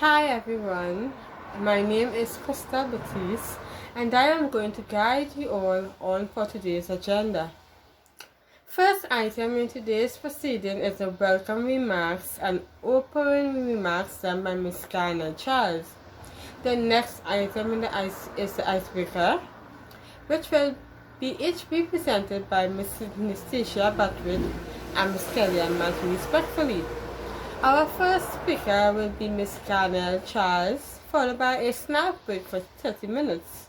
Hi everyone, my name is Crystal Batiste and I am going to guide you all on for today's agenda. First item in today's proceeding is the welcome remarks and opening remarks done by Ms. Garner Charles. The next item in the is the icebreaker, which will each be presented by Ms. Nastasia Batwin and Ms. Kellyanne Matthew respectfully. Our first speaker will be Ms. Garner Charles, followed by a snack break for 30 minutes.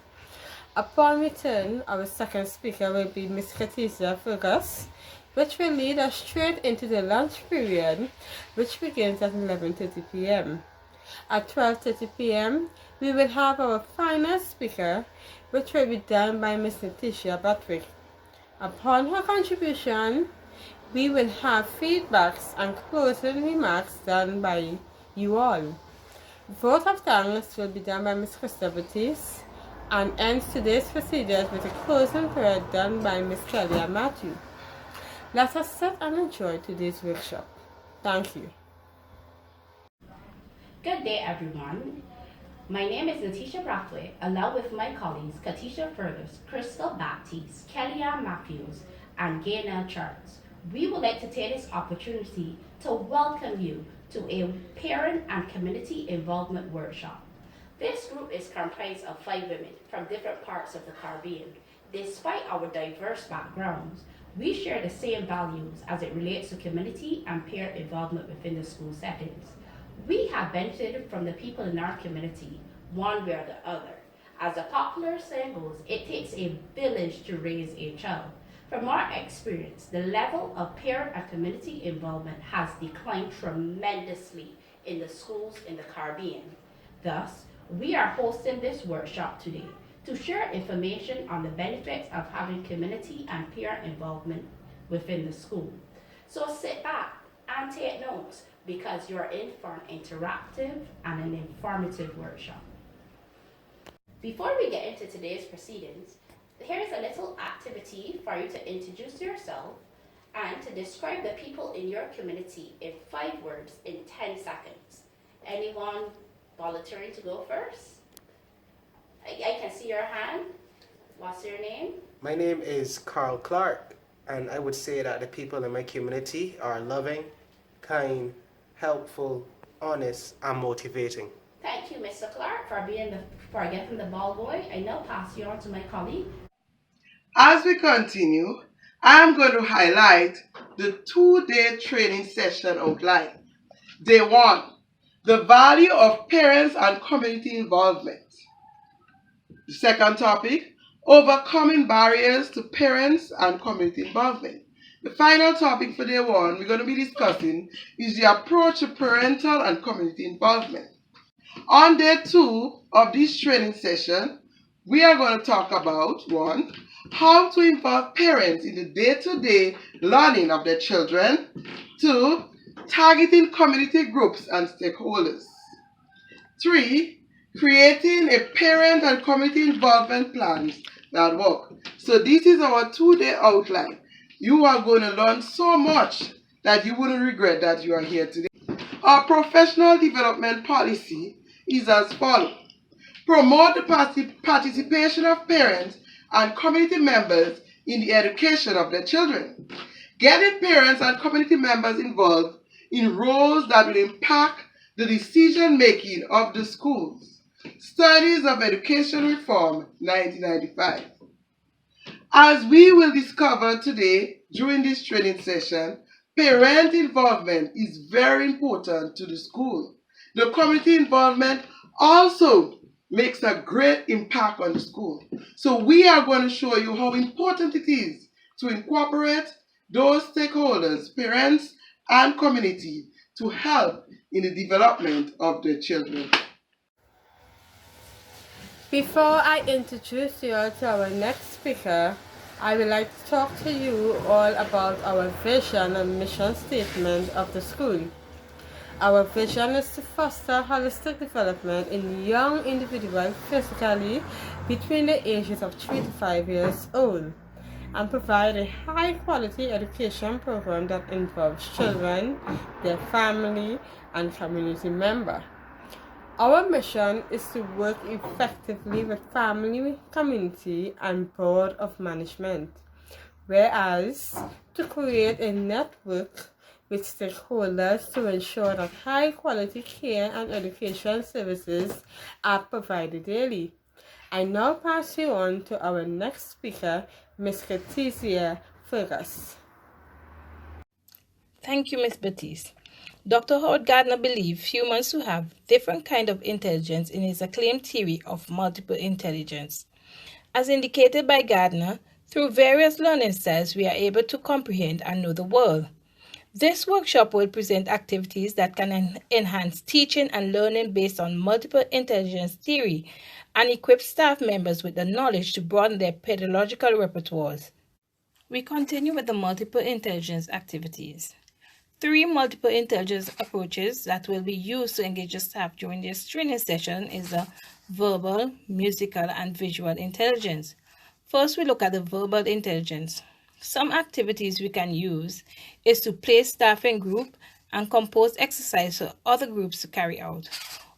Upon return, our second speaker will be Ms. Khadija Fergus, which will lead us straight into the lunch period, which begins at 11:30 p.m. At 12:30 p.m., we will have our final speaker, which will be done by Ms. Natasha Batwick. Upon her contribution, we will have feedbacks and closing remarks done by you all. Vote of thanks will be done by Ms. Crystal Batiste and ends today's procedures with a closing prayer done by Ms. Kellyanne Matthew. Let us sit and enjoy today's workshop. Thank you. Good day, everyone. My name is Natasha Brathwaite, along with my colleagues Katisha Fergus, Crystal Baptiste, Kellyanne Matthews, and Gaynell Charles. We would like to take this opportunity to welcome you to a parent and community involvement workshop. This group is comprised of 5 women from different parts of the Caribbean. Despite our diverse backgrounds, we share the same values as it relates to community and parent involvement within the school settings. We have benefited from the people in our community, one way or the other. As the popular saying goes, it takes a village to raise a child. From our experience, the level of parent and community involvement has declined tremendously in the schools in the Caribbean. Thus, we are hosting this workshop today to share information on the benefits of having community and parent involvement within the school. So sit back and take notes because you're in for an interactive and an informative workshop. Before we get into today's proceedings, here's a little activity for you to introduce yourself and to describe the people in your community in 5 words in 10 seconds. Anyone volunteering to go first? I can see your hand. What's your name? My name is Carl Clark, and I would say that the people in my community are loving, kind, helpful, honest, and motivating. Thank you, Mr. Clark, for getting the ball going. I now pass you on to my colleague. As we continue, I am going to highlight the 2-day training session outline. Day 1, the value of parents and community involvement. The second topic, overcoming barriers to parents and community involvement. The final topic for day 1 we're going to be discussing is the approach to parental and community involvement. On day 2 of this training session, we are going to talk about 1, how to involve parents in the day-to-day learning of their children. 2, targeting community groups and stakeholders. 3, creating a parent and community involvement plans that work. So this is our 2-day outline. You are going to learn so much that you wouldn't regret that you are here today. Our professional development policy is as follows. Promote the participation of parents and community members in the education of their children. Getting parents and community members involved in roles that will impact the decision making of the schools. Studies of Education Reform, 1995. As we will discover today during this training session, parent involvement is very important to the school. The community involvement also makes a great impact on the school. So we are going to show you how important it is to incorporate those stakeholders, parents and community, to help in the development of their children. Before I introduce you all to our next speaker, I would like to talk to you all about our vision and mission statement of the school. Our vision is to foster holistic development in young individuals physically between the ages of 3 to 5 years old and provide a high-quality education program that involves children, their family, and community members. Our mission is to work effectively with family, community, and board of management, whereas to create a network with stakeholders to ensure that high quality care and education services are provided daily. I now pass you on to our next speaker, Ms. Katicia Fergus. Thank you, Ms. Baptiste. Dr. Howard Gardner believed humans to have different kinds of intelligence in his acclaimed theory of multiple intelligence. As indicated by Gardner, through various learning styles, we are able to comprehend and know the world. This workshop will present activities that can enhance teaching and learning based on multiple intelligence theory and equip staff members with the knowledge to broaden their pedagogical repertoires. We continue with the multiple intelligence activities. 3 multiple intelligence approaches that will be used to engage the staff during this training session is the verbal, musical, and visual intelligence. First, we look at the verbal intelligence. Some activities we can use is to place staff in group and compose exercise for other groups to carry out.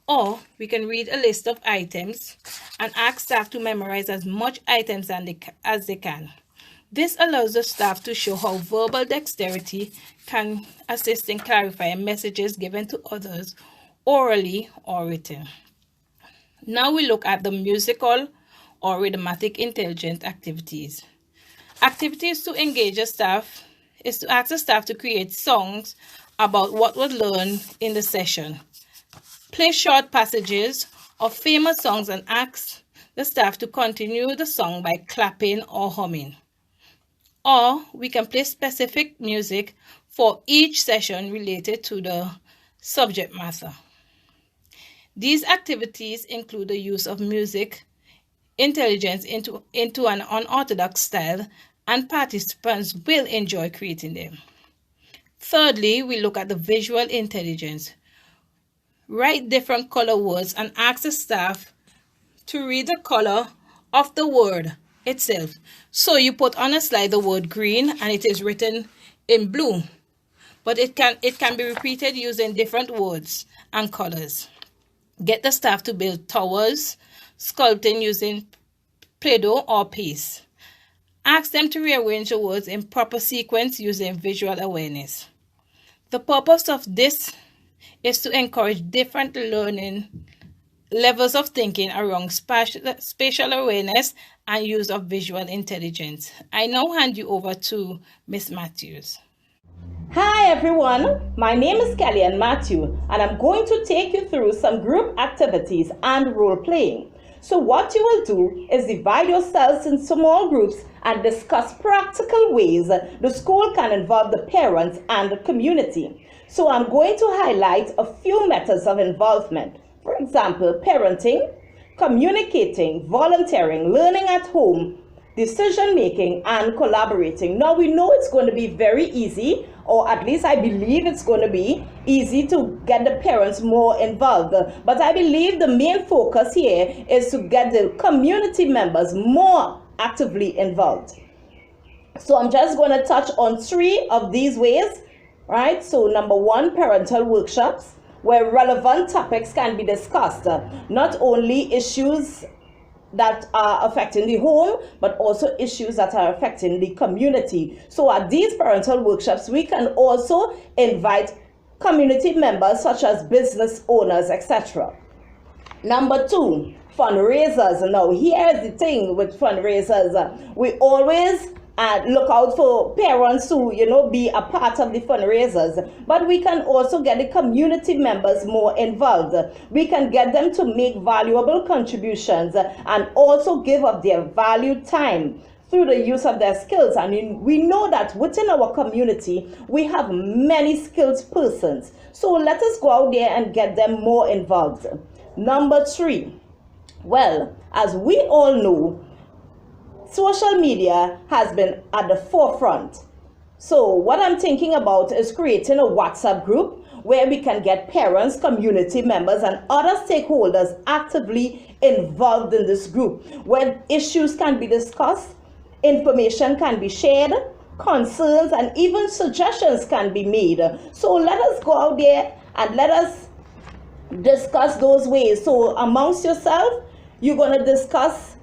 Or we can read a list of items and ask staff to memorize as much items as they can. This allows the staff to show how verbal dexterity can assist in clarifying messages given to others orally or written. Now we look at the musical or rhythmatic intelligence activities. Activities to engage the staff is to ask the staff to create songs about what was learned in the session. Play short passages of famous songs and ask the staff to continue the song by clapping or humming. Or we can play specific music for each session related to the subject matter. These activities include the use of music intelligence into an unorthodox style, and participants will enjoy creating them. Thirdly, we look at the visual intelligence. Write different color words and ask the staff to read the color of the word itself. So you put on a slide the word green and it is written in blue, but it can be repeated using different words and colors. Get the staff to build towers, sculpting using Play-Doh or paste. Ask them to rearrange the words in proper sequence using visual awareness. The purpose of this is to encourage different learning levels of thinking around spatial awareness and use of visual intelligence. I now hand you over to Ms. Matthews. Hi everyone, my name is Kellyanne Matthew and I'm going to take you through some group activities and role playing. So what you will do is divide yourselves in small groups and discuss practical ways the school can involve the parents and the community. So I'm going to highlight a few methods of involvement. For example, parenting, communicating, volunteering, learning at home, decision making, and collaborating. Now we know it's going to be very easy, or at least I believe it's going to be easy to get the parents more involved. But I believe the main focus here is to get the community members more actively involved. So I'm just going to touch on 3 of these ways, right? So number 1, parental workshops, where relevant topics can be discussed, not only issues that are affecting the home, but also issues that are affecting the community. So at these parental workshops, we can also invite community members such as business owners, etc. Number 2, fundraisers. Now here's the thing with fundraisers. We always look out for parents to, be a part of the fundraisers, but we can also get the community members more involved. We can get them to make valuable contributions and also give up their valued time through the use of their skills. And we know that within our community, we have many skilled persons. So let us go out there and get them more involved. Number 3, well, as we all know, social media has been at the forefront. So what I'm thinking about is creating a WhatsApp group where we can get parents, community members, and other stakeholders actively involved in this group, where issues can be discussed, information can be shared, concerns, and even suggestions can be made. So let us go out there and let us discuss those ways. So amongst yourself, you're going to discuss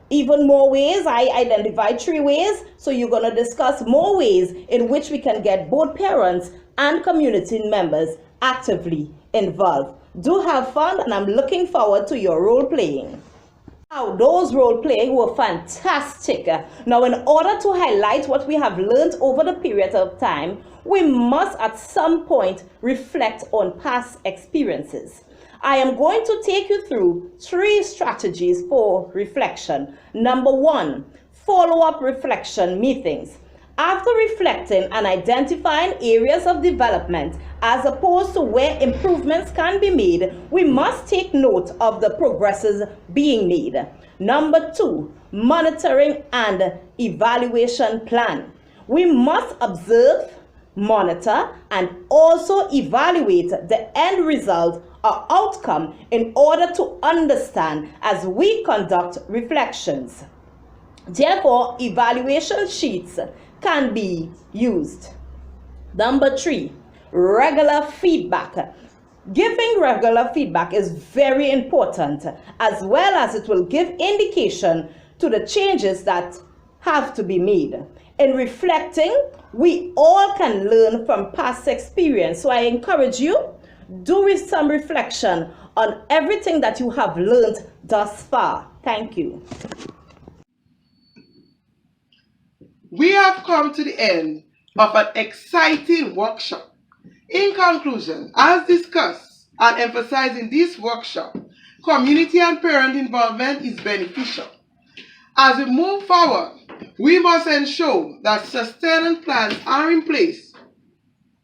even more ways. I identified 3 ways, so you're going to discuss more ways in which we can get both parents and community members actively involved. Do have fun, and I'm looking forward to your role playing. Now, those role playing were fantastic. Now, in order to highlight what we have learned over the period of time, we must at some point reflect on past experiences. I am going to take you through 3 strategies for reflection. Number 1, follow-up reflection meetings. After reflecting and identifying areas of development as opposed to where improvements can be made, we must take note of the progresses being made. Number 2, monitoring and evaluation plan. We must observe, monitor, and also evaluate the end result or outcome in order to understand as we conduct reflections. Therefore, evaluation sheets can be used. Number 3, regular feedback. Giving regular feedback is very important, as well as it will give indication to the changes that have to be made. In reflecting, we all can learn from past experience. So I encourage you, do some reflection on everything that you have learned thus far. Thank you. We have come to the end of an exciting workshop. In conclusion, as discussed and emphasized in this workshop, community and parent involvement is beneficial. As we move forward, we must ensure that sustained plans are in place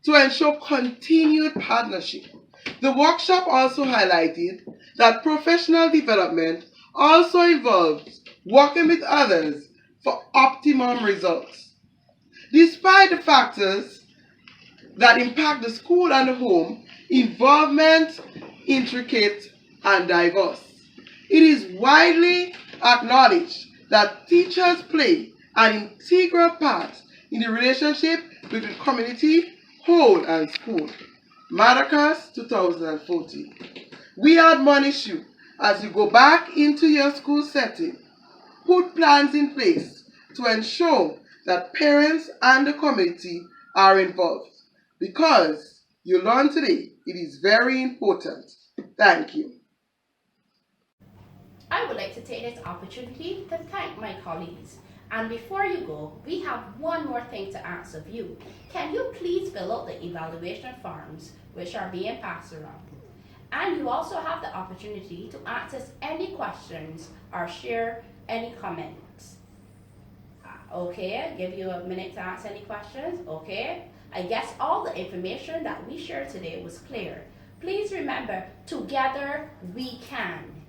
to ensure continued partnership. The workshop also highlighted that professional development also involves working with others for optimum results. Despite the factors that impact the school and the home, involvement intricate and diverse. It is widely acknowledged that teachers play an integral part in the relationship between community, whole, and school. Maracas 2014. We admonish you as you go back into your school setting, put plans in place to ensure that parents and the community are involved. Because you learned today, it is very important. Thank you. I would like to take this opportunity to thank my colleagues. And before you go, we have one more thing to ask of you. Can you please fill out the evaluation forms which are being passed around? And you also have the opportunity to ask us any questions or share any comments. Okay, give you a minute to ask any questions. Okay, I guess all the information that we shared today was clear. Please remember, together we can.